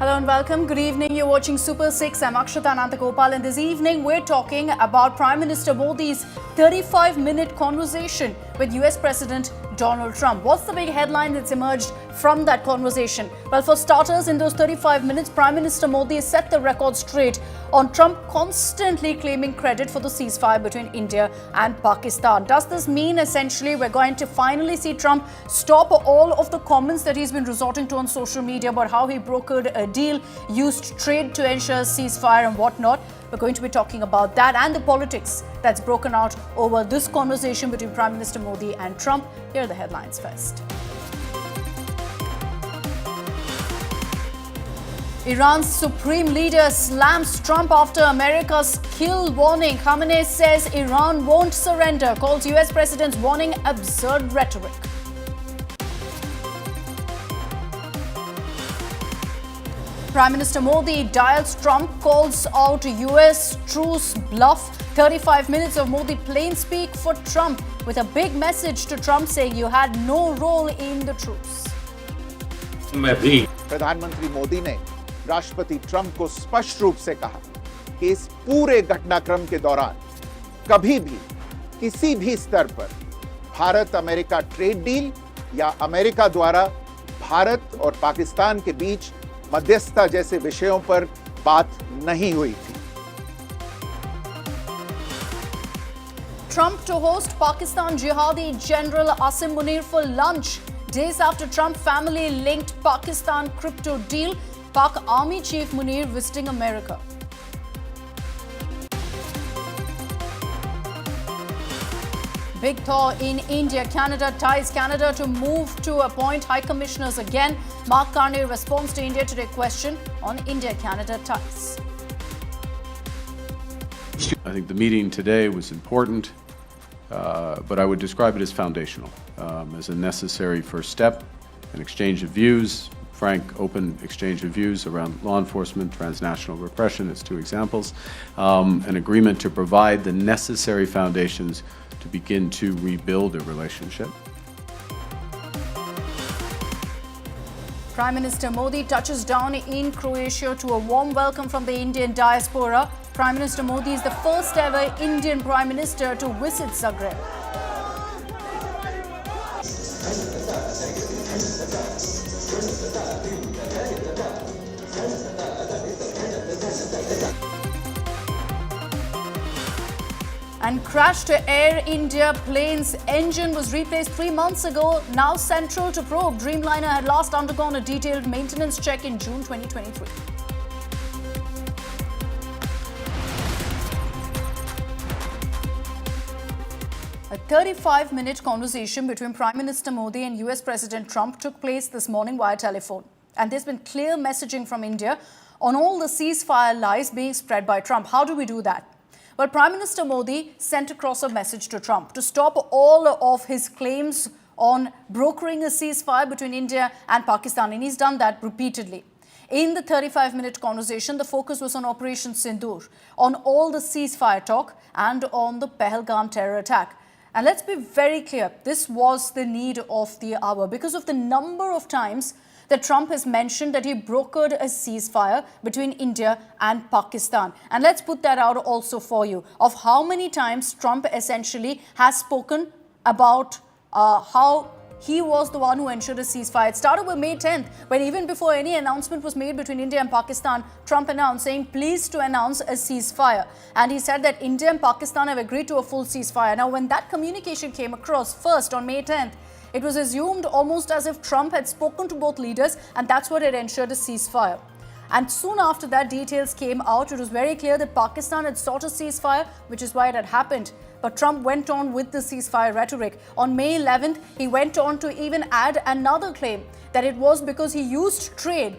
Hello and welcome. Good evening. You're watching Super 6. I'm Akshita Nandagopal, and this evening we're talking about Prime Minister Modi's 35-minute conversation with US President Donald Trump. What's the big headline that's emerged from that conversation? Well, for starters, in those 35 minutes, Prime Minister Modi set the record straight on Trump constantly claiming credit for the ceasefire between India and Pakistan. Does this mean essentially we're going to finally see Trump stop all of the comments that he's been resorting to on social media about how he brokered a deal, used trade to ensure ceasefire and whatnot? We're going to be talking about that and the politics that's broken out over this conversation between Prime Minister Modi and Trump. Here are the headlines first. Iran's supreme leader slams Trump after America's kill warning. Khamenei says Iran won't surrender, calls US President's warning absurd rhetoric. Prime Minister Modi dials Trump, calls out US truce bluff. 35 minutes of Modi plain speak for Trump, with a big message to Trump saying you had no role in the truce. प्रधानमंत्री मोदी ने राष्ट्रपति Trump को स्पष्ट रूप से कहा कि इस पूरे घटनाक्रम के दौरान कभी भी किसी भी स्तर पर भारत अमेरिका ट्रेड डील या अमेरिका द्वारा भारत और पाकिस्तान के बीच मध्यस्थता जैसे विषयों पर बात नहीं हुई थी. Trump to host Pakistan jihadi General Asim Munir for lunch. Days after Trump family-linked Pakistan crypto deal, Pak Army Chief Munir visiting America. Big thaw in India. Canada ties Canada to move to appoint high commissioners again. Mark Carney responds to India Today question on India-Canada ties. I think the meeting today was important, but I would describe it as foundational, as a necessary first step, an exchange of views, frank, open exchange of views around law enforcement, transnational repression as two examples, an agreement to provide the necessary foundations to begin to rebuild a relationship. Prime Minister Modi touches down in Croatia to a warm welcome from the Indian diaspora. Prime Minister Modi is the first ever Indian Prime Minister to visit Zagreb. And crashed Air India plane's engine was replaced 3 months ago, now central to probe. Dreamliner had last undergone a detailed maintenance check in June 2023. A 35-minute conversation between Prime Minister Modi and US President Trump took place this morning via telephone. And there's been clear messaging from India on all the ceasefire lies being spread by Trump. How do we do that? Well, Prime Minister Modi sent across a message to Trump to stop all of his claims on brokering a ceasefire between India and Pakistan, and he's done that repeatedly. In the 35-minute conversation, the focus was on Operation Sindoor, on all the ceasefire talk, and on the Pahalgam terror attack. And let's be very clear, this was the need of the hour because of the number of times that Trump has mentioned that he brokered a ceasefire between India and Pakistan. And let's put that out also for you, of how many times Trump essentially has spoken about how he was the one who ensured a ceasefire. It started with May 10th, when even before any announcement was made between India and Pakistan, Trump announced, saying, pleased to announce a ceasefire. And he said that India and Pakistan have agreed to a full ceasefire. Now, when that communication came across first on May 10th, it was assumed almost as if Trump had spoken to both leaders, and that's what had ensured a ceasefire. And soon after that, details came out. It was very clear that Pakistan had sought a ceasefire, which is why it had happened. But Trump went on with the ceasefire rhetoric. On May 11th, he went on to even add another claim that it was because he used trade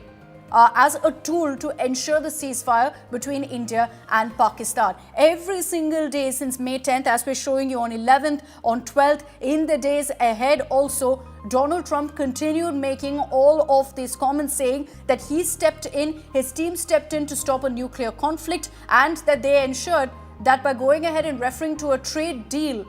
as a tool to ensure the ceasefire between India and Pakistan. Every single day since May 10th, as we're showing you on 11th, on 12th, in the days ahead also, Donald Trump continued making all of these comments, saying that he stepped in, his team stepped in to stop a nuclear conflict, and that they ensured that by going ahead and referring to a trade deal,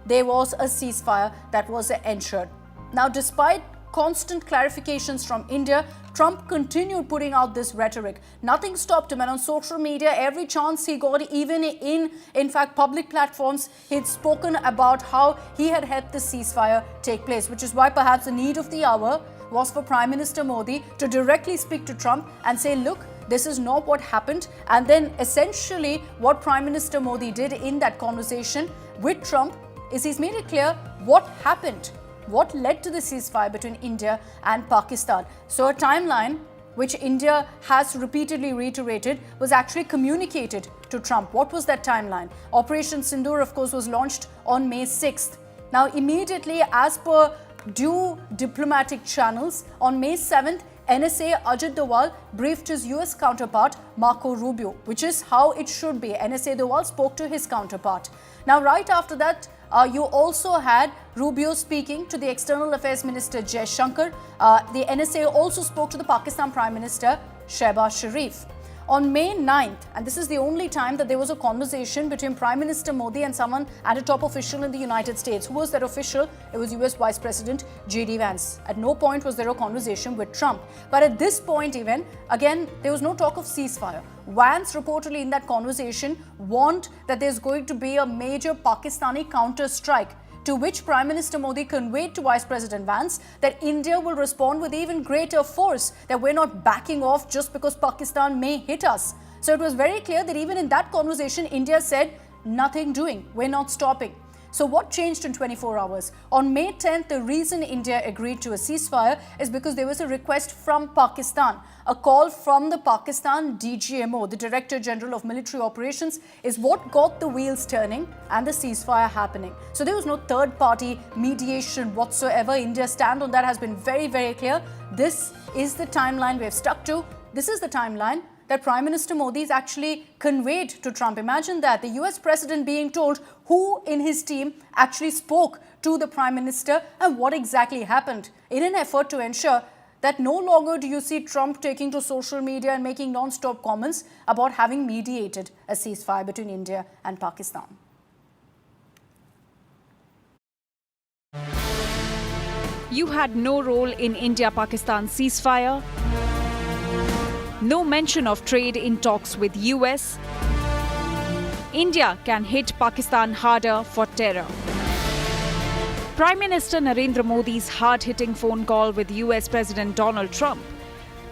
there was a ceasefire that was ensured. Now, despite constant clarifications from India, Trump continued putting out this rhetoric. Nothing stopped him, and on social media, every chance he got, even in fact, public platforms, he'd spoken about how he had helped the ceasefire take place, which is why perhaps the need of the hour was for Prime Minister Modi to directly speak to Trump and say, look, this is not what happened. And then essentially what Prime Minister Modi did in that conversation with Trump is he's made it clear what happened, what led to the ceasefire between India and Pakistan. So a timeline which India has repeatedly reiterated was actually communicated to Trump. What was that timeline? Operation Sindoor, of course, was launched on May 6th. Now, immediately, as per due diplomatic channels, on May 7th, NSA Ajit Doval briefed his US counterpart, Marco Rubio, which is how it should be. NSA Doval spoke to his counterpart. Now, right after that, you also had Rubio speaking to the External Affairs Minister Jai Shankar. The NSA also spoke to the Pakistan Prime Minister Shehbaz Sharif. On May 9th, and this is the only time that there was a conversation between Prime Minister Modi and someone and a top official in the United States. Who was that official? It was US Vice President J.D. Vance. At no point was there a conversation with Trump. But at this point even, again, there was no talk of ceasefire. Vance reportedly in that conversation warned that there's going to be a major Pakistani counter-strike, to which Prime Minister Modi conveyed to Vice President Vance that India will respond with even greater force, that we're not backing off just because Pakistan may hit us. So it was very clear that even in that conversation, India said, nothing doing, we're not stopping. So what changed in 24 hours? On May 10th, the reason India agreed to a ceasefire is because there was a request from Pakistan. A call from the Pakistan DGMO, the Director General of Military Operations, is what got the wheels turning and the ceasefire happening. So there was no third-party mediation whatsoever. India's stand on that has been very, very clear. This is the timeline we have stuck to. This is the timeline that Prime Minister Modi has actually conveyed to Trump. Imagine that, the US President being told who in his team actually spoke to the Prime Minister and what exactly happened, in an effort to ensure that no longer do you see Trump taking to social media and making non-stop comments about having mediated a ceasefire between India and Pakistan. You had no role in India-Pakistan ceasefire. No mention of trade in talks with US. India can hit Pakistan harder for terror. Prime Minister Narendra Modi's hard-hitting phone call with US President Donald Trump.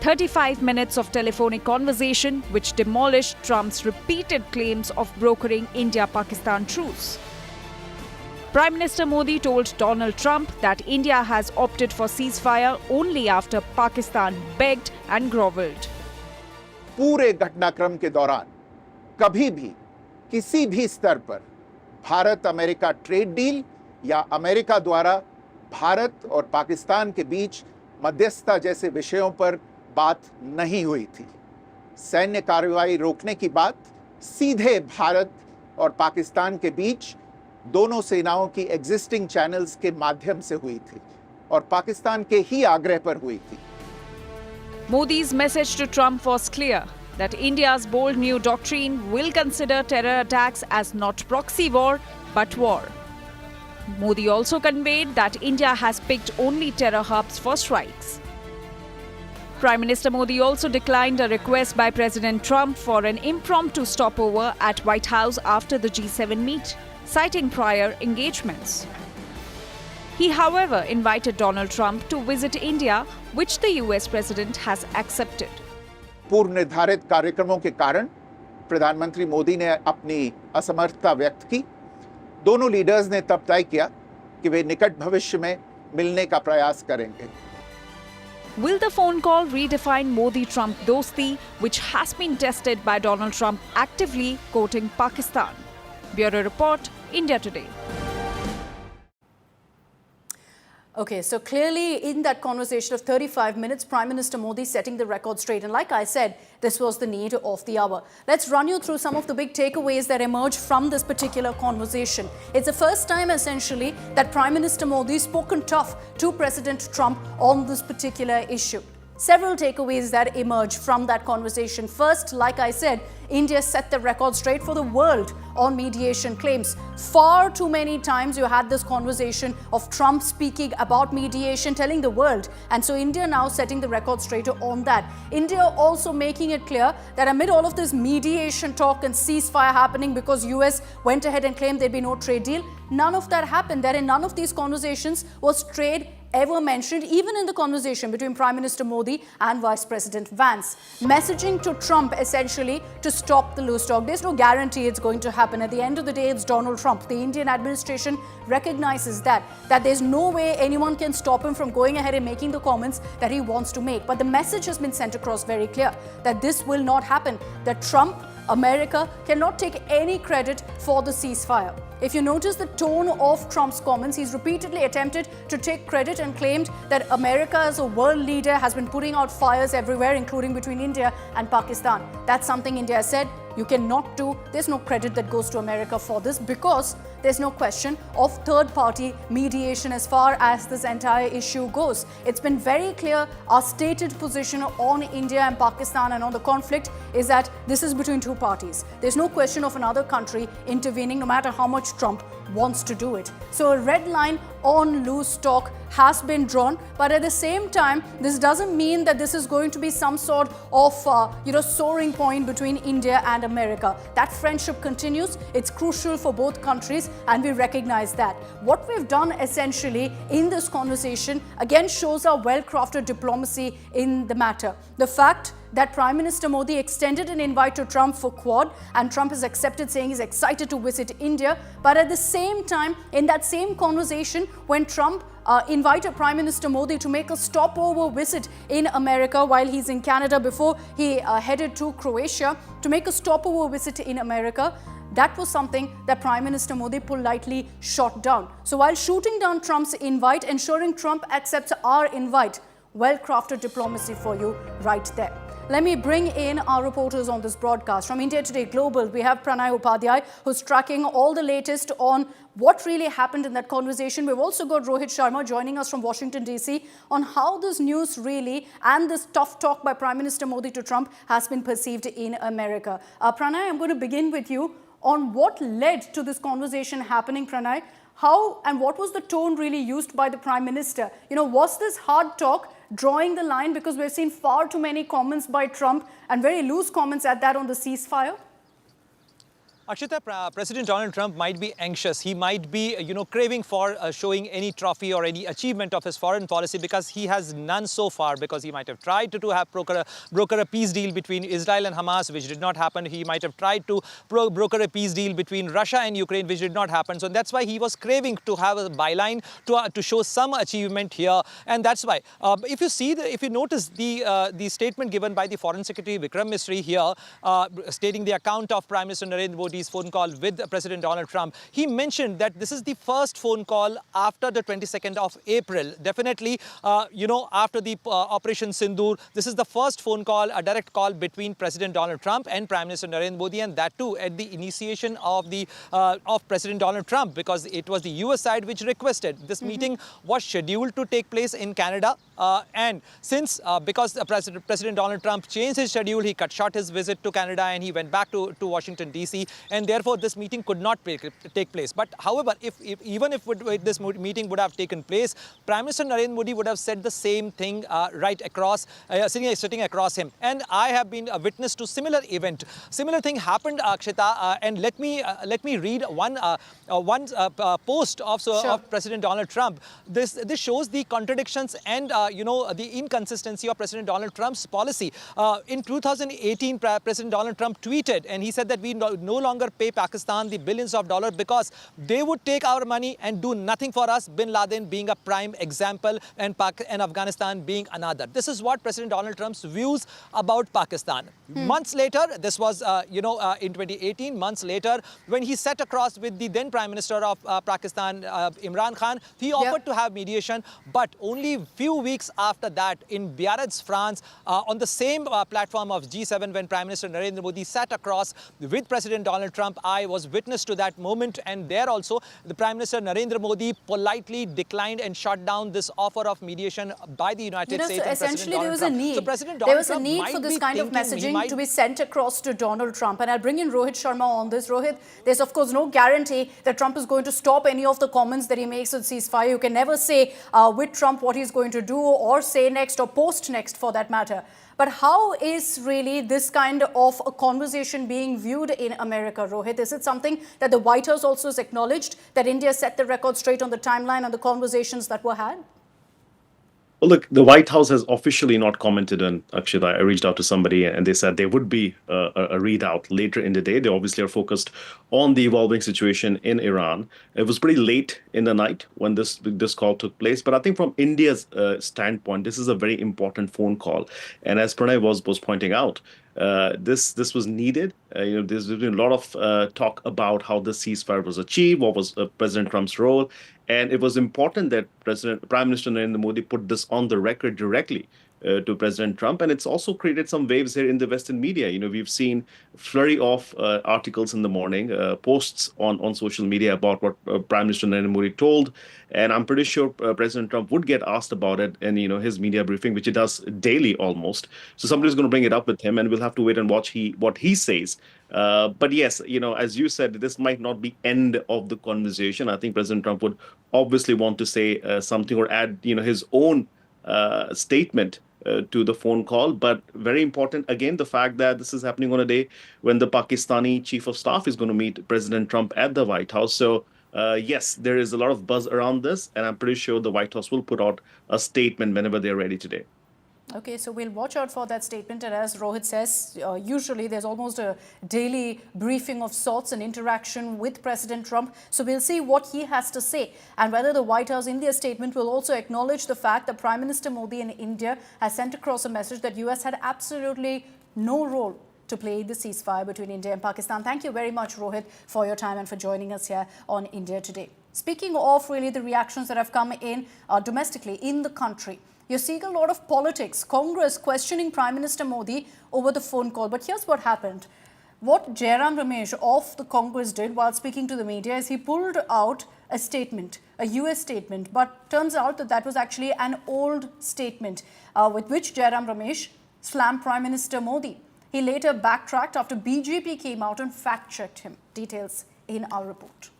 35 minutes of telephonic conversation which demolished Trump's repeated claims of brokering India-Pakistan truce. Prime Minister Modi told Donald Trump that India has opted for ceasefire only after Pakistan begged and groveled. पूरे घटनाक्रम के दौरान कभी भी किसी भी स्तर पर भारत अमेरिका ट्रेड डील या अमेरिका द्वारा भारत और पाकिस्तान के बीच मध्यस्थता जैसे विषयों पर बात नहीं हुई थी। सैन्य कार्रवाई रोकने की बात सीधे भारत और पाकिस्तान के बीच दोनों सेनाओं की एग्जिस्टिंग चैनल्स के माध्यम से हुई थी और पाकिस्तान के ही आग्रह पर हुई थी। Modi's message to Trump was clear, that India's bold new doctrine will consider terror attacks as not proxy war, but war. Modi also conveyed that India has picked only terror hubs for strikes. Prime Minister Modi also declined a request by President Trump for an impromptu stopover at White House after the G7 meet, citing prior engagements. He, however, invited Donald Trump to visit India, which the US president has accepted. पूर्व निर्धारित कार्यक्रमों के कारण प्रधानमंत्री मोदी ने अपनी असमर्थता व्यक्त की। दोनों लीडर्स ने तब तय किया कि वे निकट भविष्य में मिलने का प्रयास करेंगे। Will the phone call redefine Modi-Trump dosti, which has been tested by Donald Trump actively quoting Pakistan? Bureau Report, India Today. Okay, so clearly in that conversation of 35 minutes, Prime Minister Modi setting the record straight. And like I said, this was the need of the hour. Let's run you through some of the big takeaways that emerged from this particular conversation. It's the first time, essentially, that Prime Minister Modi spoken tough to President Trump on this particular issue. Several takeaways that emerge from that conversation. First, like I said, India set the record straight for the world on mediation claims. Far too many times you had this conversation of Trump speaking about mediation, telling the world. And so India now setting the record straight on that. India also making it clear that amid all of this mediation talk and ceasefire happening because US went ahead and claimed there'd be no trade deal, none of that happened. That in none of these conversations was trade ever mentioned, even in the conversation between Prime Minister Modi and Vice President Vance. Messaging to Trump essentially to stop the loose talk. There's no guarantee it's going to happen. At the end of the day, it's Donald Trump. The Indian administration recognizes that there's no way anyone can stop him from going ahead and making the comments that he wants to make. But the message has been sent across very clear that this will not happen, that Trump, America cannot take any credit for the ceasefire. If you notice the tone of Trump's comments, he's repeatedly attempted to take credit and claimed that America as a world leader has been putting out fires everywhere, including between India and Pakistan. That's something India has said you cannot do. There's no credit that goes to America for this because there's no question of third-party mediation as far as this entire issue goes. It's been very clear our stated position on India and Pakistan and on the conflict is that this is between two parties. There's no question of another country intervening, no matter how much Trump wants to do it. So a red line on loose talk has been drawn, but at the same time, this doesn't mean that this is going to be some sort of soaring point between India and America. That friendship continues. It's crucial for both countries, and we recognize that. What we've done essentially in this conversation again shows our well-crafted diplomacy in the matter. The fact that Prime Minister Modi extended an invite to Trump for Quad, and Trump has accepted, saying he's excited to visit India. But at the same time, in that same conversation, when Trump invited Prime Minister Modi to make a stopover visit in America while he's in Canada before he headed to Croatia to make a stopover visit in America, that was something that Prime Minister Modi politely shot down. So while shooting down Trump's invite, ensuring Trump accepts our invite, well-crafted diplomacy for you right there. Let me bring in our reporters on this broadcast. From India Today Global, we have Pranay Upadhyay, who's tracking all the latest on what really happened in that conversation. We've also got Rohit Sharma joining us from Washington, D.C. on how this news really and this tough talk by Prime Minister Modi to Trump has been perceived in America. Pranay, I'm going to begin with you on what led to this conversation happening, Pranay. How and what was the tone really used by the Prime Minister? Was this hard talk drawing the line, because we've seen far too many comments by Trump and very loose comments at that on the ceasefire? Akshita, President Donald Trump might be anxious. He might be, craving for showing any trophy or any achievement of his foreign policy, because he has none so far, because he might have tried to have broker a peace deal between Israel and Hamas, which did not happen. He might have tried to broker a peace deal between Russia and Ukraine, which did not happen. So that's why he was craving to have a byline to show some achievement here. And that's why, if you notice the statement given by the Foreign Secretary Vikram Misri here, stating the account of Prime Minister Narendra Modi phone call with President Donald Trump, he mentioned that this is the first phone call after the 22nd of April. Definitely, after the Operation Sindoor, this is the first phone call, a direct call between President Donald Trump and Prime Minister Narendra Modi, and that too at the initiation of President Donald Trump, because it was the US side which requested. This meeting was scheduled to take place in Canada, and since because President Donald Trump changed his schedule, he cut short his visit to Canada and he went back to Washington, D.C. and therefore this meeting could not take place. But however, even if this meeting would have taken place, Prime Minister Narendra Modi would have said the same thing right across, sitting across him. And I have been a witness to similar event. Similar thing happened, Akshita, and let me read one post of President Donald Trump. This shows the contradictions and the inconsistency of President Donald Trump's policy. In 2018, President Donald Trump tweeted, and he said that we no longer pay Pakistan the billions of dollars because they would take our money and do nothing for us, Bin Laden being a prime example and Afghanistan being another. This is what President Donald Trump's views about Pakistan. Months later, this was in 2018, months later, when he sat across with the then Prime Minister of Pakistan, Imran Khan, he offered to have mediation, but only few weeks after that in Biarritz, France, on the same platform of G7, when Prime Minister Narendra Modi sat across with President Donald Donald Trump. I was witness to that moment, and there also the Prime Minister Narendra Modi politely declined and shut down this offer of mediation by the United States and essentially President there was Donald a Trump. need. So President There Donald was a Trump need might for this be kind of thinking, messaging to be sent across to Donald Trump. And I'll bring in Rohit Sharma on this. Rohit, there's of course no guarantee that Trump is going to stop any of the comments that he makes on ceasefire. You can never say with Trump what he's going to do or say next or post next for that matter. But how is really this kind of a conversation being viewed in America, Rohit? Is it something that the White House also has acknowledged, that India set the record straight on the timeline and the conversations that were had? Well, look, the White House has officially not commented on Akshita. I reached out to somebody and they said there would be a readout later in the day. They obviously are focused on the evolving situation in Iran. It was pretty late in the night when this call took place. But I think from India's standpoint, this is a very important phone call. And as Pranay was pointing out, this was needed. There's been a lot of talk about how the ceasefire was achieved, what was President Trump's role. And it was important that Prime Minister Narendra Modi put this on the record directly to President Trump. And it's also created some waves here in the Western media. We've seen flurry of articles in the morning, posts on social media about what Prime Minister Narendra Modi told. And I'm pretty sure President Trump would get asked about it in his media briefing, which he does daily almost. So somebody's going to bring it up with him, and we'll have to wait and watch what he says. But yes, as you said, this might not be end of the conversation. I think President Trump would obviously want to say something or add, his own statement to the phone call. But very important, again, the fact that this is happening on a day when the Pakistani chief of staff is going to meet President Trump at the White House. So yes, there is a lot of buzz around this, and I'm pretty sure the White House will put out a statement whenever they're ready today. Okay, so we'll watch out for that statement. And as Rohit says, usually there's almost a daily briefing of sorts and interaction with President Trump. So we'll see what he has to say and whether the White House in their statement will also acknowledge the fact that Prime Minister Modi in India has sent across a message that US had absolutely no role to play the ceasefire between India and Pakistan. Thank you very much, Rohit, for your time and for joining us here on India Today. Speaking of really the reactions that have come in domestically in the country, you're seeing a lot of politics, Congress questioning Prime Minister Modi over the phone call. But here's what happened. What Jairam Ramesh of the Congress did while speaking to the media is he pulled out a statement, a US statement. But turns out that was actually an old statement with which Jairam Ramesh slammed Prime Minister Modi. He later backtracked after BJP came out and fact-checked him. Details in our report.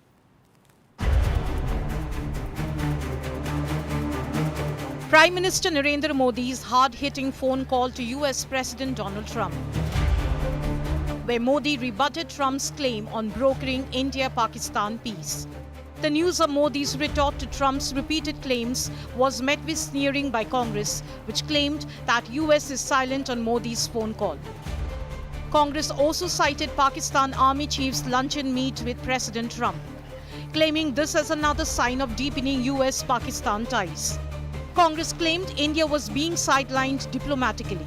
Prime Minister Narendra Modi's hard-hitting phone call to US President Donald Trump, where Modi rebutted Trump's claim on brokering India-Pakistan peace. The news of Modi's retort to Trump's repeated claims was met with sneering by Congress, which claimed that US is silent on Modi's phone call. Congress also cited Pakistan Army Chief's luncheon meet with President Trump, claiming this as another sign of deepening US-Pakistan ties. Congress claimed India was being sidelined diplomatically.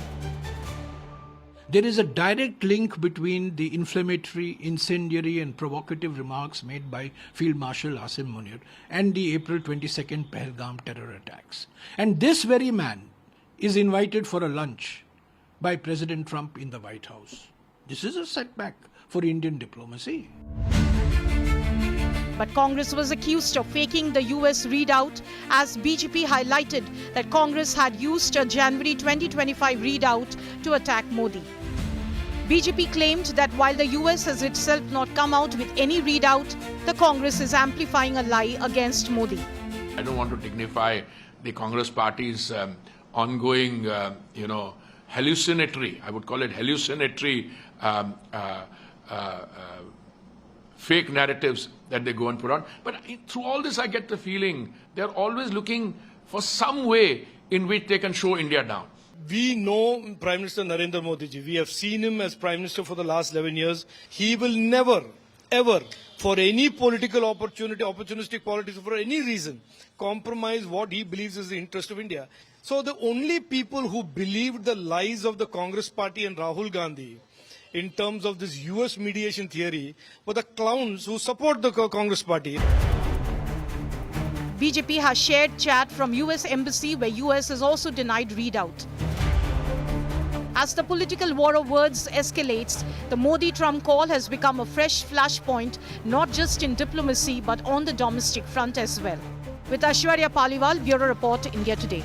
There is a direct link between the inflammatory, incendiary and provocative remarks made by Field Marshal Asim Munir and the April 22nd Pahalgam terror attacks. And this very man is invited for a lunch by President Trump in the White House. This is a setback for Indian diplomacy. But Congress was accused of faking the US readout, as BJP highlighted that Congress had used a January 2025 readout to attack Modi. BJP claimed that while the US has itself not come out with any readout, the Congress is amplifying a lie against Modi. I don't want to dignify the Congress party's ongoing, hallucinatory, I would call it hallucinatory fake narratives that they go and put on. But through all this, I get the feeling they're always looking for some way in which they can show India down. We know Prime Minister Narendra Modi ji. We have seen him as Prime Minister for the last 11 years. He will never, ever, for any political opportunity, opportunistic politics, for any reason, compromise what he believes is the interest of India. So the only people who believed the lies of the Congress party and Rahul Gandhi in terms of this US mediation theory were the clowns who support the Congress party. BJP has shared chat from US Embassy where US has also denied readout. As the political war of words escalates, the Modi-Trump call has become a fresh flashpoint, not just in diplomacy but on the domestic front as well. With Aishwarya Paliwal, Bureau Report, India Today.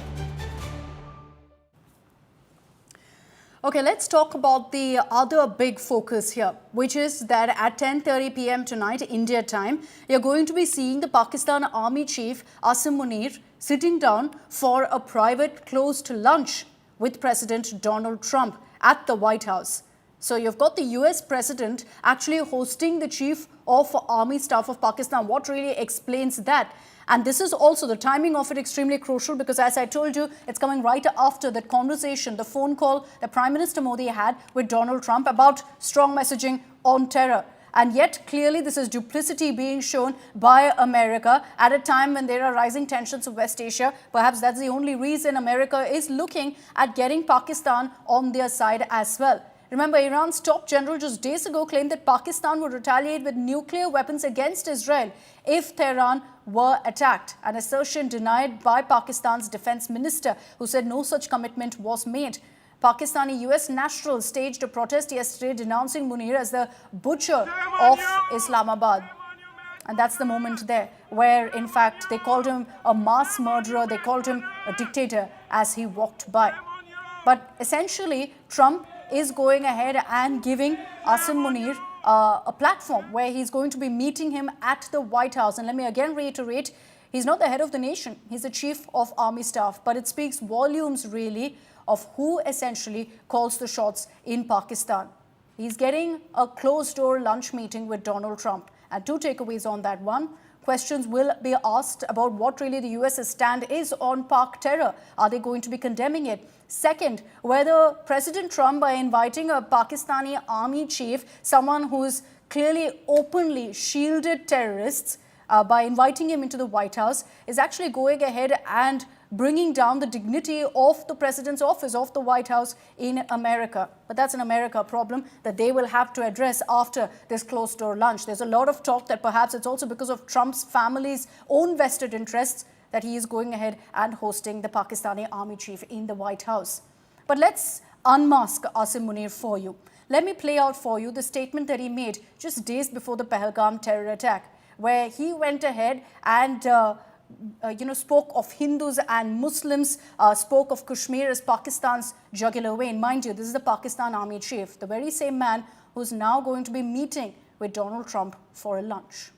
Okay, let's talk about the other big focus here, which is that at 10:30 p.m. tonight, India time, you're going to be seeing the Pakistan Army Chief Asim Munir sitting down for a private closed lunch with President Donald Trump at the White House. So you've got the US President actually hosting the Chief of Army Staff of Pakistan. What really explains that? And this is also the timing of it extremely crucial because, as I told you, it's coming right after that conversation, the phone call that Prime Minister Modi had with Donald Trump about strong messaging on terror. And yet, clearly, this is duplicity being shown by America at a time when there are rising tensions of West Asia. Perhaps that's the only reason America is looking at getting Pakistan on their side as well. Remember, Iran's top general just days ago claimed that Pakistan would retaliate with nuclear weapons against Israel if Tehran were attacked, an assertion denied by Pakistan's defense minister, who said no such commitment was made. Pakistani US nationals staged a protest yesterday denouncing Munir as the butcher of Islamabad. And that's the moment there where, in fact, they called him a mass murderer, they called him a dictator as he walked by. But essentially, Trump is going ahead and giving Asim Munir a platform where he's going to be meeting him at the White House. And let me again reiterate, he's not the head of the nation. He's the Chief of Army Staff. But it speaks volumes, really, of who essentially calls the shots in Pakistan. He's getting a closed-door lunch meeting with Donald Trump. And two takeaways on that. One, questions will be asked about what really the US's stand is on Pak terror. Are they going to be condemning it? Second, whether President Trump, by inviting a Pakistani army chief, someone who's clearly openly shielded terrorists, by inviting him into the White House, is actually going ahead and bringing down the dignity of the president's office, of the White House in America. But that's an America problem that they will have to address after this closed-door lunch. There's a lot of talk that perhaps it's also because of Trump's family's own vested interests that he is going ahead and hosting the Pakistani army chief in the White House. But let's unmask Asim Munir for you. Let me play out for you the statement that he made just days before the Pahalgam terror attack, where he went ahead and spoke of Hindus and Muslims, spoke of Kashmir as Pakistan's jugular vein. Mind you, this is the Pakistan Army Chief, the very same man who's now going to be meeting with Donald Trump for a lunch.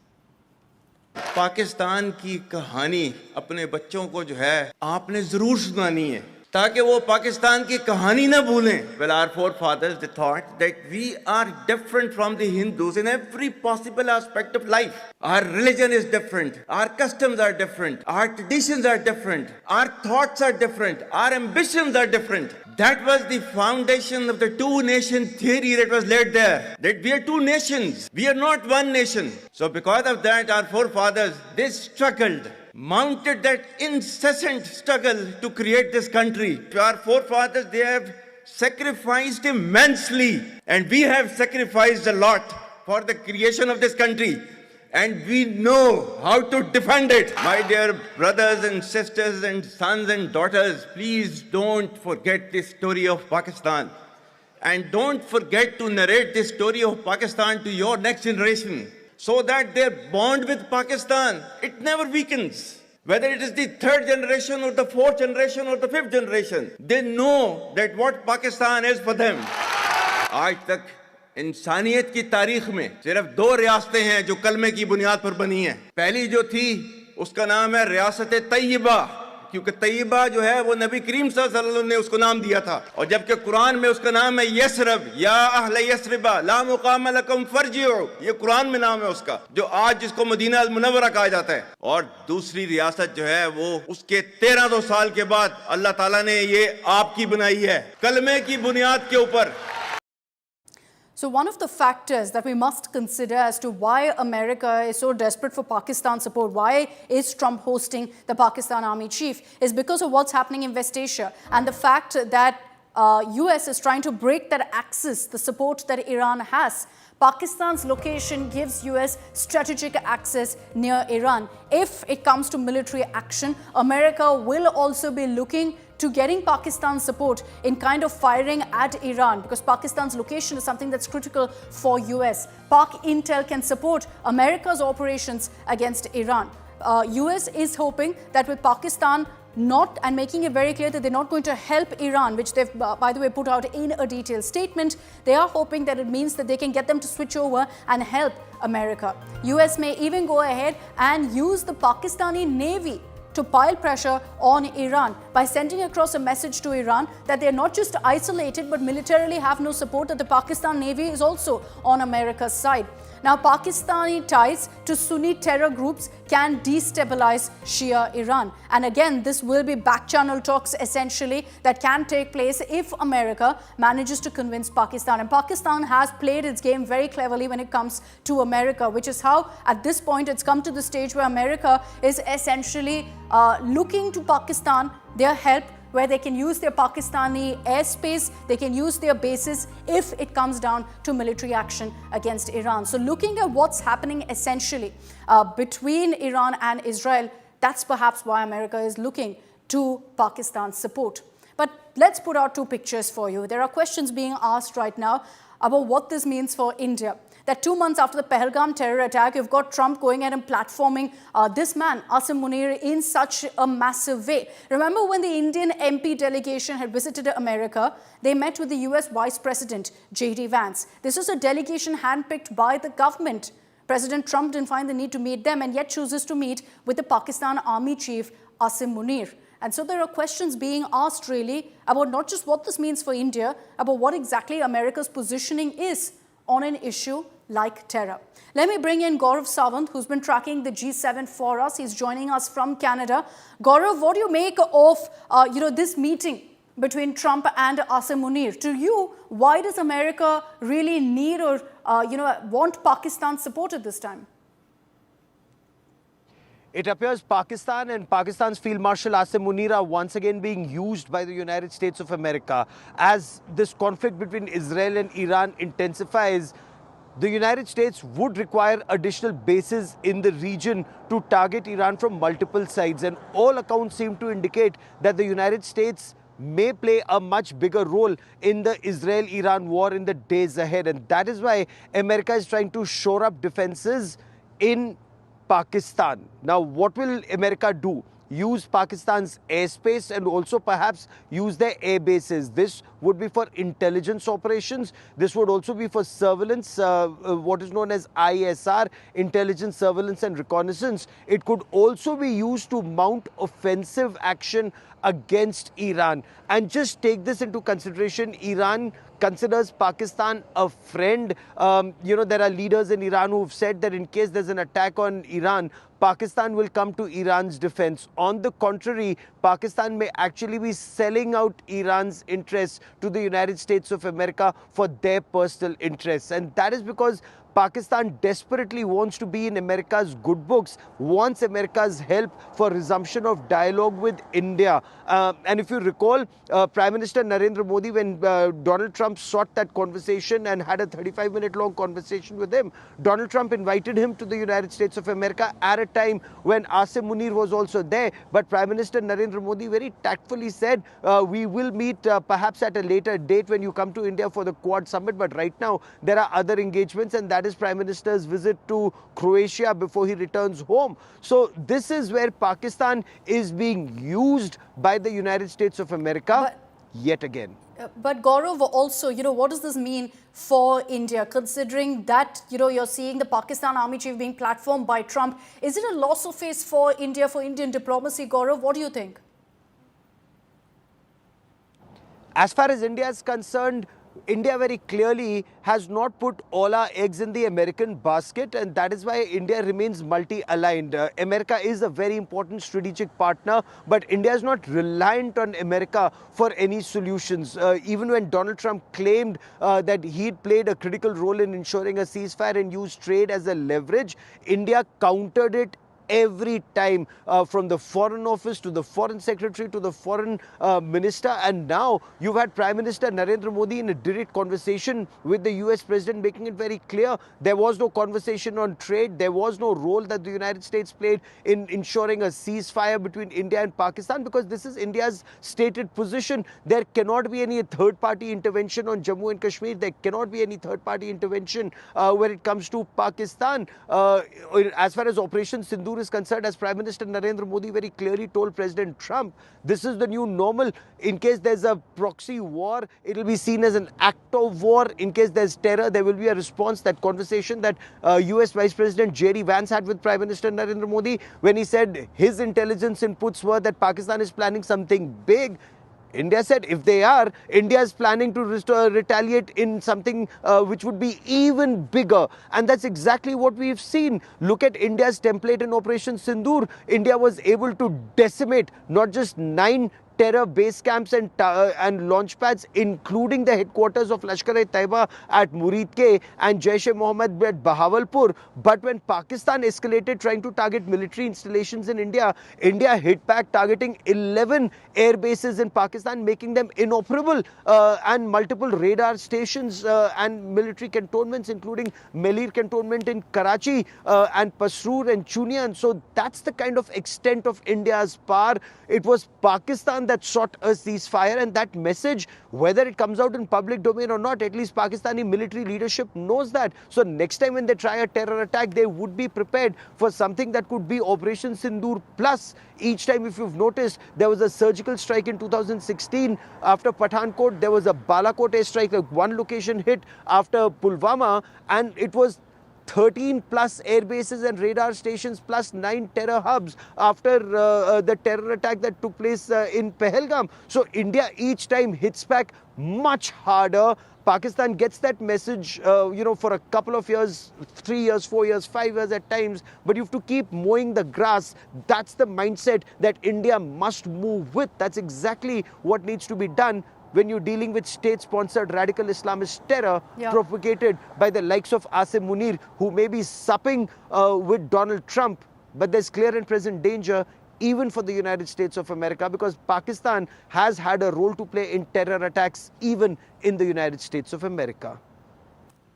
Pakistan की कहानी अपने बच्चों को जो है आपने जरूर सुनानी है ताकि वो पाकिस्तान की कहानी ना भूलें. Well, our forefathers, they thought that we are different from the Hindus in every possible aspect of life. Our religion is different, our customs are different, our traditions are different, our thoughts are different, our ambitions are different. That was the foundation of the two-nation theory that was laid there. That we are two nations, we are not one nation. So because of that, our forefathers, they struggled, mounted that incessant struggle to create this country. Our forefathers, they have sacrificed immensely, and we have sacrificed a lot for the creation of this country. And we know how to defend it. My dear brothers and sisters and sons and daughters, please don't forget the story of Pakistan. And don't forget to narrate the story of Pakistan to your next generation, so that their bond with Pakistan, it never weakens. Whether it is the third generation or the fourth generation or the fifth generation, they know that what Pakistan is for them. आज तक इंसानियत की तारीख में सिर्फ दो रियासतें हैं जो कलमे की बुनियाद पर बनी हैं. पहली जो थी उसका नाम है रियासत तैयबा, क्योंकि तैयबा जो है वो नबी करीम सल्लल्लाहु अलैहि वसल्लम ने उसको नाम दिया था. और जबकि कुरान में उसका नाम है यसरब, या अहले यसरबा ला मुकाम लकुम फरजिउ, ये कुरान में नाम है उसका, जो आज जिसको मदीना अल मुनव्वरा कहा जाता है. और दूसरी रियासत जो है वो उसके 1300 साल के बाद अल्लाह ताला ने ये आपकी बनाई है कलमे की बुनियाद के ऊपर. So one of the factors that we must consider as to why America is so desperate for Pakistan support, why is Trump hosting the Pakistan Army Chief, is because of what's happening in West Asia and the fact that US is trying to break that axis, the support that Iran has. Pakistan's location gives US strategic access near Iran. If it comes to military action, America will also be looking to getting Pakistan's support in kind of firing at Iran, because Pakistan's location is something that's critical for US. Pak Intel can support America's operations against Iran. US is hoping that with Pakistan not, and making it very clear that they're not going to help Iran, which they've, by the way, put out in a detailed statement. They are hoping that it means that they can get them to switch over and help America. US may even go ahead and use the Pakistani Navy to pile pressure on Iran by sending across a message to Iran that they're not just isolated but militarily have no support, that the Pakistan Navy is also on America's side. Now, Pakistani ties to Sunni terror groups can destabilize Shia Iran. And again, this will be back-channel talks essentially that can take place if America manages to convince Pakistan. And Pakistan has played its game very cleverly when it comes to America, which is how at this point it's come to the stage where America is essentially looking to Pakistan, their help, where they can use their Pakistani airspace, they can use their bases if it comes down to military action against Iran. So looking at what's happening essentially between Iran and Israel, that's perhaps why America is looking to Pakistan's support. But let's put out two pictures for you. There are questions being asked right now about what this means for India. That 2 months after the Pahalgam terror attack, you've got Trump going ahead and platforming this man, Asim Munir, in such a massive way. Remember when the Indian MP delegation had visited America, they met with the US Vice President, J.D. Vance. This was a delegation handpicked by the government. President Trump didn't find the need to meet them and yet chooses to meet with the Pakistan Army Chief, Asim Munir. And so there are questions being asked really about not just what this means for India, about what exactly America's positioning is on an issue like terror. Let me bring in Gaurav Sawant, who's been tracking the G7 for us. He's joining us from Canada. Gaurav, what do you make of this meeting between Trump and Asim Munir? To you, why does America really need or want Pakistan's support at this time? It appears Pakistan and Pakistan's Field Marshal Asim Munir are once again being used by the United States of America. As this conflict between Israel and Iran intensifies, the United States would require additional bases in the region to target Iran from multiple sides. And all accounts seem to indicate that the United States may play a much bigger role in the Israel-Iran war in the days ahead. And that is why America is trying to shore up defenses in Pakistan. Now, what will America do? Use Pakistan's airspace and also perhaps use their air bases. This would be for intelligence operations. This would also be for surveillance, what is known as ISR, intelligence, surveillance and reconnaissance. It could also be used to mount offensive action against Iran. And just take this into consideration, Iran considers Pakistan a friend. There are leaders in Iran who have said that in case there's an attack on Iran, Pakistan will come to Iran's defense. On the contrary, Pakistan may actually be selling out Iran's interests to the United States of America for their personal interests. And that is because Pakistan desperately wants to be in America's good books, wants America's help for resumption of dialogue with India. And if you recall, Prime Minister Narendra Modi, when Donald Trump sought that conversation and had a 35-minute long conversation with him, Donald Trump invited him to the United States of America at a time when Asim Munir was also there. But Prime Minister Narendra Modi very tactfully said, we will meet perhaps at a later date when you come to India for the Quad Summit. But right now, there are other engagements, and that is Prime Minister's visit to Croatia before he returns home. So this is where Pakistan is being used by the United States of America yet again. But Gaurav, also, what does this mean for India, considering that, you're seeing the Pakistan Army Chief being platformed by Trump? Is it a loss of face for India, for Indian diplomacy? Gaurav, what do you think? As far as India is concerned, India very clearly has not put all our eggs in the American basket, and that is why India remains multi-aligned. America is a very important strategic partner, but India is not reliant on America for any solutions. Even when Donald Trump claimed that he'd played a critical role in ensuring a ceasefire and used trade as a leverage, India countered it every time, from the Foreign Office to the Foreign Secretary to the Foreign Minister. And now you've had Prime Minister Narendra Modi in a direct conversation with the US President, making it very clear there was no conversation on trade. There was no role that the United States played in ensuring a ceasefire between India and Pakistan, because this is India's stated position. There cannot be any third-party intervention on Jammu and Kashmir. There cannot be any third-party intervention when it comes to Pakistan. As far as Operation Sindoor is concerned, as Prime Minister Narendra Modi very clearly told President Trump, this is the new normal. In case there's a proxy war, it will be seen as an act of war. In case there's terror, there will be a response. That conversation that US Vice President J.D. Vance had with Prime Minister Narendra Modi, when he said his intelligence inputs were that Pakistan is planning something big, India said if they are, India is planning to retaliate in something which would be even bigger. And that's exactly what we've seen. Look at India's template in Operation Sindoor. India was able to decimate not just 9 terror base camps and launch pads, including the headquarters of Lashkar-e-Taiba at Muridke and Jaish-e-Mohammed at Bahawalpur. But when Pakistan escalated trying to target military installations in India, India hit back, targeting 11 air bases in Pakistan, making them inoperable, and multiple radar stations and military cantonments, including Melir cantonment in Karachi and Pasroor and Chunian. So that's the kind of extent of India's power. It was Pakistan that sought a ceasefire, and that message, whether it comes out in public domain or not, at least Pakistani military leadership knows that. So next time when they try a terror attack, they would be prepared for something that could be Operation Sindoor plus. Each time, if you've noticed, there was a surgical strike in 2016 after Pathankot. There was a Balakot airstrike, like one location hit after Pulwama, and it was 13 plus air bases and radar stations plus 9 terror hubs after the terror attack that took place in Pahalgam. So India each time hits back much harder. Pakistan gets that message, for a couple of years, 3 years, 4 years, 5 years at times, but you have to keep mowing the grass. That's the mindset that India must move with. That's exactly what needs to be done when you're dealing with state-sponsored radical Islamist terror propagated by the likes of Asim Munir, who may be supping with Donald Trump, but there's clear and present danger even for the United States of America, because Pakistan has had a role to play in terror attacks even in the United States of America.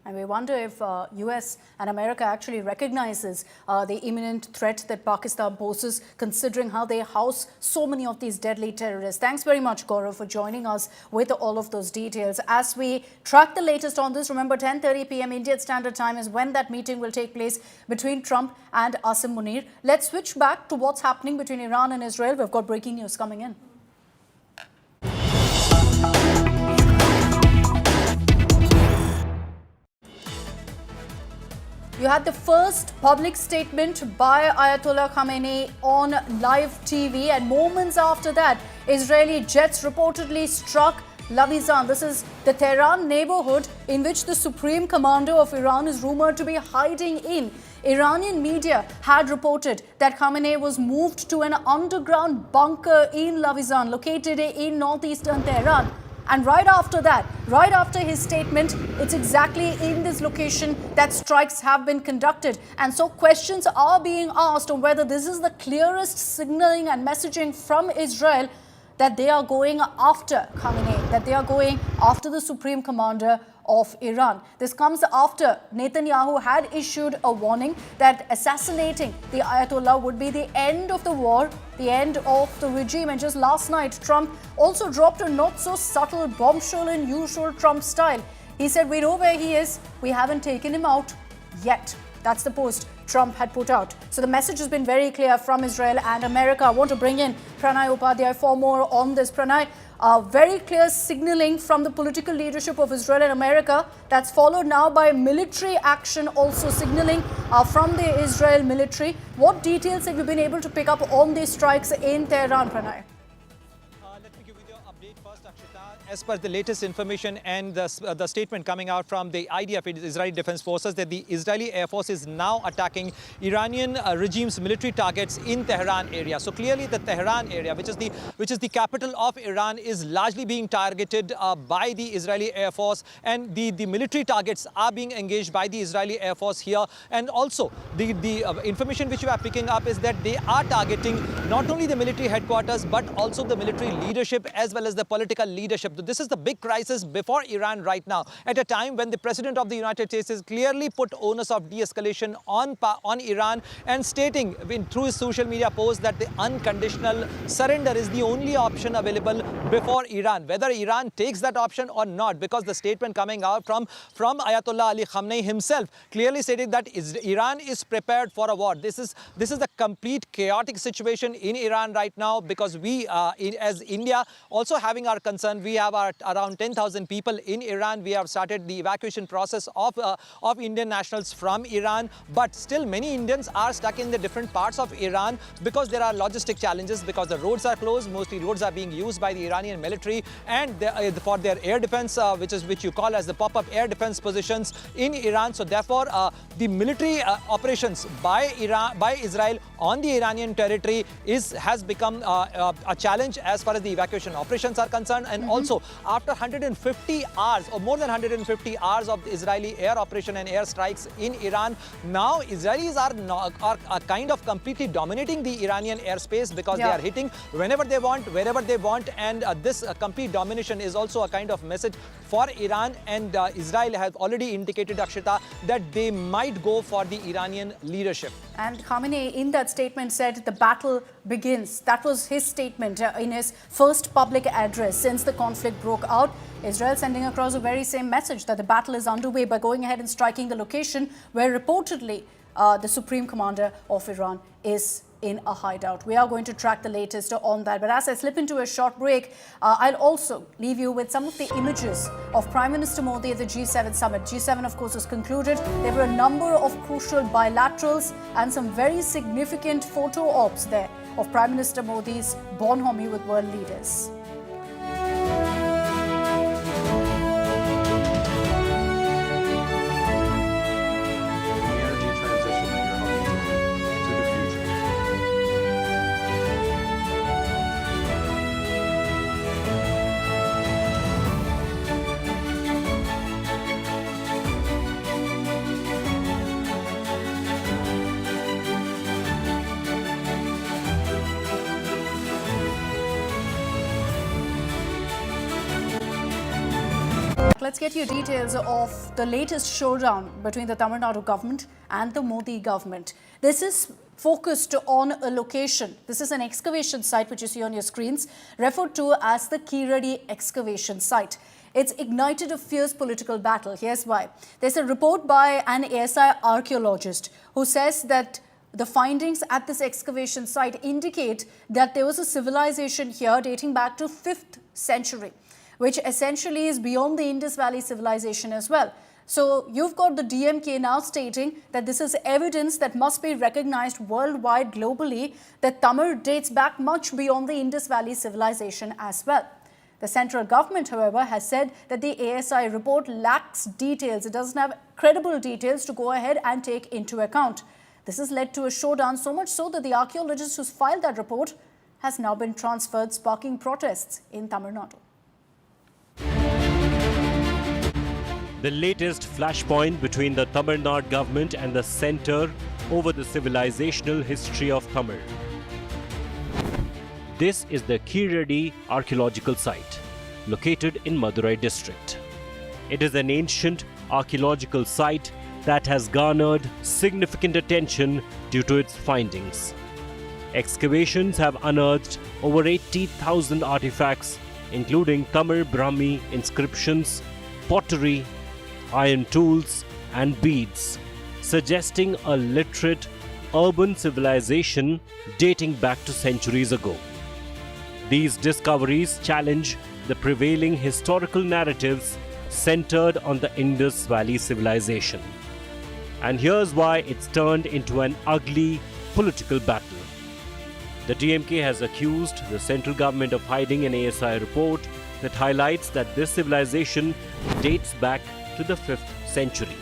And we wonder if US and America actually recognizes the imminent threat that Pakistan poses, considering how they house so many of these deadly terrorists. Thanks very much, Gaurav, for joining us with all of those details. As we track the latest on this, remember 10:30 p.m. Indian Standard Time is when that meeting will take place between Trump and Asim Munir. Let's switch back to what's happening between Iran and Israel. We've got breaking news coming in. You had the first public statement by Ayatollah Khamenei on live TV, and moments after that, Israeli jets reportedly struck Lavizan. This is the Tehran neighborhood in which the Supreme Commander of Iran is rumored to be hiding in. Iranian media had reported that Khamenei was moved to an underground bunker in Lavizan, located in northeastern Tehran. And right after that, right after his statement, it's exactly in this location that strikes have been conducted. And so questions are being asked on whether this is the clearest signaling and messaging from Israel that they are going after Khamenei, that they are going after the Supreme Commander of Iran. This comes after Netanyahu had issued a warning that assassinating the Ayatollah would be the end of the war, the end of the regime. And just last night, Trump also dropped a not so subtle bombshell in usual Trump style. He said, "We know where he is. We haven't taken him out yet." That's the post Trump had put out. So the message has been very clear from Israel and America. I want to bring in Pranay Upadhyay for more on this. Pranay, very clear signaling from the political leadership of Israel and America, that's followed now by military action, also signaling from the Israel military. What details have you been able to pick up on these strikes in Tehran, Pranay? Let me give you the update first, Akshita. as per the latest information and the statement coming out from the IDF, Israeli Defense Forces, that the Israeli Air Force is now attacking Iranian regime's military targets in Tehran area. So clearly the Tehran area, which is the capital of Iran, is largely being targeted by the Israeli Air Force, and the military targets are being engaged by the Israeli Air Force here. And also the information which we are picking up is that they are targeting not only the military headquarters but also the military leadership as well as the political leadership. This is the big crisis before Iran right now, at a time when the President of the United States has clearly put onus of de-escalation on Iran, and stating through his social media post that the unconditional surrender is the only option available before Iran. Whether Iran takes that option or not, because the statement coming out from Ayatollah Ali Khamenei himself clearly stated that Iran is prepared for a war. This is the complete chaotic situation in Iran right now, because we as India also having our concern. We have around 10,000 people in Iran. We have started the evacuation process of Indian nationals from Iran, but still many Indians are stuck in the different parts of Iran because there are logistic challenges, because the roads are closed. Mostly roads are being used by the Iranian military and for their air defense, which you call as the pop-up air defense positions in Iran. So therefore the military operations by Israel on the Iranian territory has become a challenge as far as the evacuation operations are concerned. And also after 150 hours or more than 150 hours of the Israeli air operation and air strikes in Iran, now Israelis are kind of completely dominating the Iranian airspace, because they are hitting whenever they want, wherever they want, and this complete domination is also a kind of message for Iran. And Israel has already indicated, Akshita, that they might go for the Iranian leadership. And Khamenei in that statement said the battle begins. That was his statement in his first public address since the conflict broke out. Israel sending across the very same message that the battle is underway by going ahead and striking the location where reportedly the Supreme Commander of Iran is in a hideout. We are going to track the latest on that. But as I slip into a short break, I'll also leave you with some of the images of Prime Minister Modi at the G7 summit. G7, of course, was concluded. There were a number of crucial bilaterals and some very significant photo ops there of Prime Minister Modi's bonhomie with world leaders. Let's get you details of the latest showdown between the Tamil Nadu government and the Modi government. This is focused on a location. This is an excavation site which you see on your screens, referred to as the Keeladi excavation site. It's ignited a fierce political battle. Here's why. There's a report by an ASI archaeologist who says that the findings at this excavation site indicate that there was a civilization here dating back to 5th century, which essentially is beyond the Indus Valley civilization as well. So you've got the DMK now stating that this is evidence that must be recognized worldwide, globally, that Tamil dates back much beyond the Indus Valley civilization as well. The central government, however, has said that the ASI report lacks details. It doesn't have credible details to go ahead and take into account. This has led to a showdown, so much so that the archaeologist who's filed that report has now been transferred, sparking protests in Tamil Nadu. The latest flashpoint between the Tamil Nadu government and the centre over the civilizational history of Tamil. This is the Keeladi archaeological site, located in Madurai district. It is an ancient archaeological site that has garnered significant attention due to its findings. Excavations have unearthed over 80,000 artifacts, including Tamil Brahmi inscriptions, pottery, iron tools and beads, suggesting a literate urban civilization dating back to centuries ago. These discoveries challenge the prevailing historical narratives centered on the Indus Valley civilization. And here's why it's turned into an ugly political battle. The DMK has accused the central government of hiding an ASI report that highlights that this civilization dates back to the 5th century.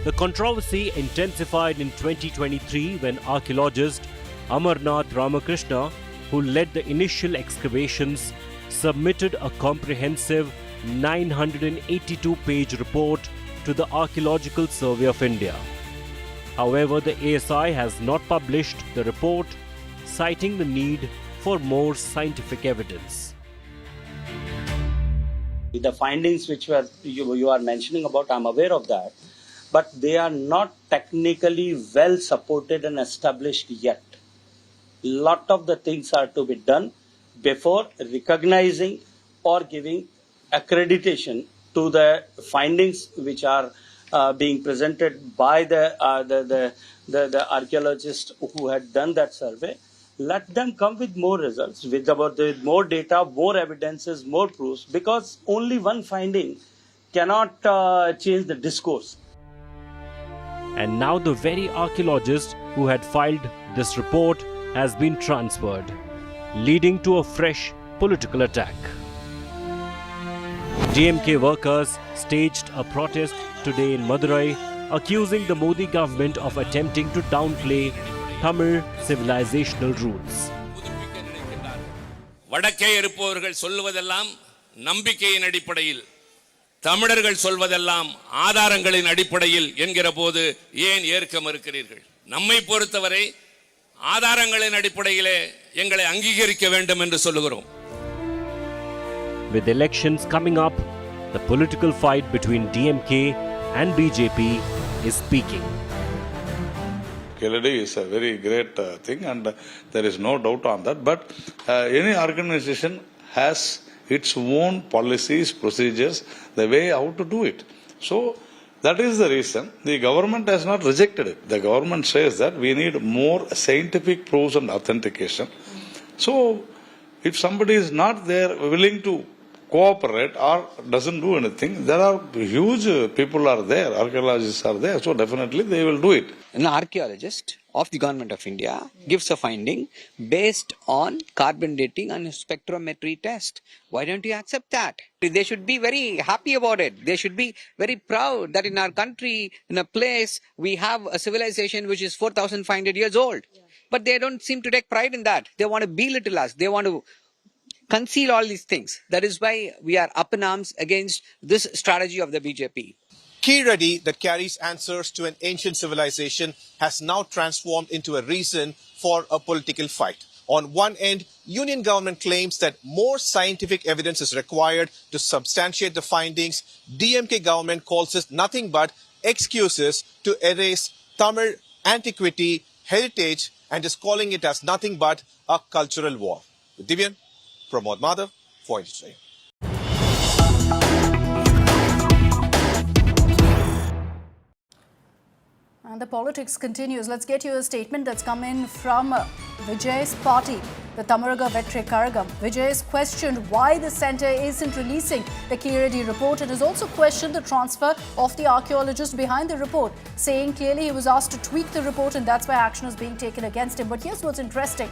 The controversy intensified in 2023 when archaeologist Amarnath Ramakrishna, who led the initial excavations, submitted a comprehensive 982-page report to the Archaeological Survey of India. However, the ASI has not published the report, citing the need for more scientific evidence. The findings which you are mentioning about, I'm aware of that, but they are not technically well supported and established yet. Lot of the things are to be done before recognizing or giving accreditation to the findings which are being presented by the archaeologists who had done that survey. Let them come with more results, with more data, more evidences, more proofs, because only one finding cannot change the discourse. And now the very archaeologist who had filed this report has been transferred, leading to a fresh political attack. DMK workers staged a protest today in Madurai, accusing the Modi government of attempting to downplay Tamil civilizational roots. வடக்கே இருப்பவர்கள் சொல்வதெல்லாம் நம்பிக்கையின் அடிப்படையில், தமிழர்கள் சொல்வதெல்லாம் ஆதாரங்களின் அடிப்படையில் என்கிற போது ஏன் ஏற்க மறுக்கிறீர்கள்? நம்மை பொறுத்தவரை ஆதாரங்களின் அடிப்படையிலே எங்களை அங்கீகரிக்க வேண்டும் என்று சொல்லுகிறோம். With elections coming up, the political fight between DMK and BJP is peaking. Keeladi is a very great thing, and there is no doubt on that. But any organization has its own policies, procedures, the way how to do it. So that is the reason the government has not rejected it. The government says that we need more scientific proofs and authentication. So if somebody is not there willing to cooperate or doesn't do anything, there are huge people are there, archaeologists are there, so definitely they will do it. An archaeologist of the government of India gives a finding based on carbon dating and spectrometry test. Why don't you accept that? They should be very happy about it. They should be very proud that in our country, in a place, we have a civilization which is 4,500 years old. But they don't seem to take pride in that. They want to belittle us. They want to conceal all these things. That is why we are up in arms against this strategy of the BJP. Keeladi, that carries answers to an ancient civilization, has now transformed into a reason for a political fight. On one end, union government claims that more scientific evidence is required to substantiate the findings. DMK government calls this nothing but excuses to erase Tamil antiquity, heritage, and is calling it as nothing but a cultural war. With Divyan, Pramod Madhav, for Industry. And the politics continues. Let's get you a statement that's come in from Vijay's party, the Tamaraga Vettre Karagam. Vijay has questioned why the centre isn't releasing the Keeladi report and has also questioned the transfer of the archaeologist behind the report, saying clearly he was asked to tweak the report and that's why action is being taken against him. But here's what's interesting.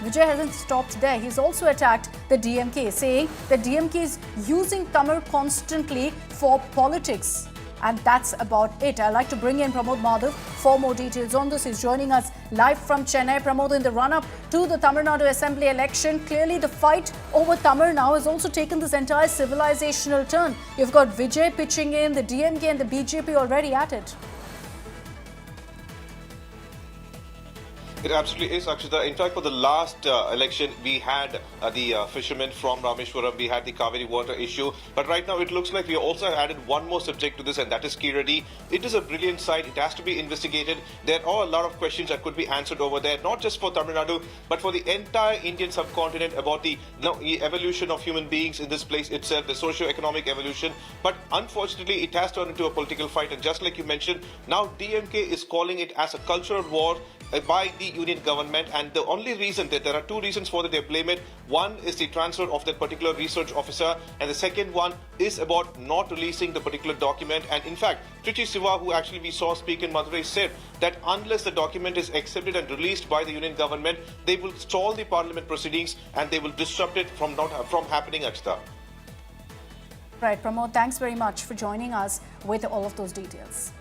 Vijay hasn't stopped there. He's also attacked the DMK, saying that DMK is using Tamil constantly for politics. And that's about it. I'd like to bring in Pramod Madhav for more details on this. He's joining us live from Chennai. Pramod, in the run-up to the Tamil Nadu Assembly election, clearly the fight over Tamil now has also taken this entire civilizational turn. You've got Vijay pitching in, the DMK and the BJP already at it. It absolutely is, Akshita. In fact, for the last election, we had the fishermen from Rameshwaram, we had the Kaveri water issue. But right now, it looks like we also added one more subject to this, and that is Keeladi. It is a brilliant site. It has to be investigated. There are a lot of questions that could be answered over there, not just for Tamil Nadu, but for the entire Indian subcontinent about the evolution of human beings in this place itself, the socio-economic evolution. But unfortunately, it has turned into a political fight. And just like you mentioned, now DMK is calling it as a cultural war. by the union government, and the only reason that there are two reasons for that they blame it. One is the transfer of that particular research officer, and the second one is about not releasing the particular document. And in fact, Trichy Siva, who actually we saw speak in Madurai, said that unless the document is accepted and released by the union government, they will stall the parliament proceedings and they will disrupt it from happening, Akshita. Right, Pramod, thanks very much for joining us with all of those details.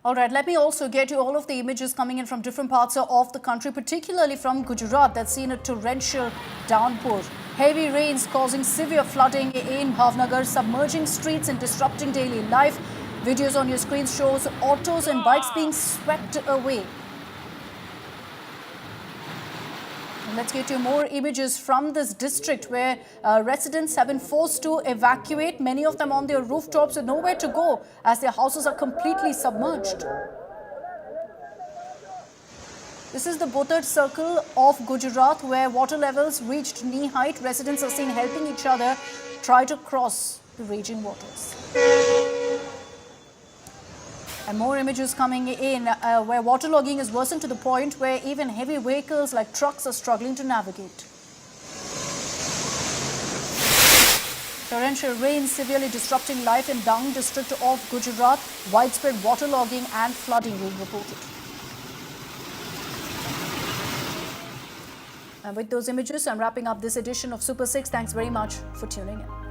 All right, let me also get you all of the images coming in from different parts of the country, particularly from Gujarat, that's seen a torrential downpour. Heavy rains causing severe flooding in Bhavnagar, submerging streets and disrupting daily life. Videos on your screen shows autos and bikes being swept away. And let's get you more images from this district where residents have been forced to evacuate, many of them on their rooftops with nowhere to go as their houses are completely submerged. This is the Botad circle of Gujarat where water levels reached knee height. Residents are seen helping each other try to cross the raging waters. And more images coming in where waterlogging is worsened to the point where even heavy vehicles like trucks are struggling to navigate. Torrential rain severely disrupting life in Dang district of Gujarat. Widespread waterlogging and flooding being reported. And with those images, I'm wrapping up this edition of Super 6. Thanks very much for tuning in.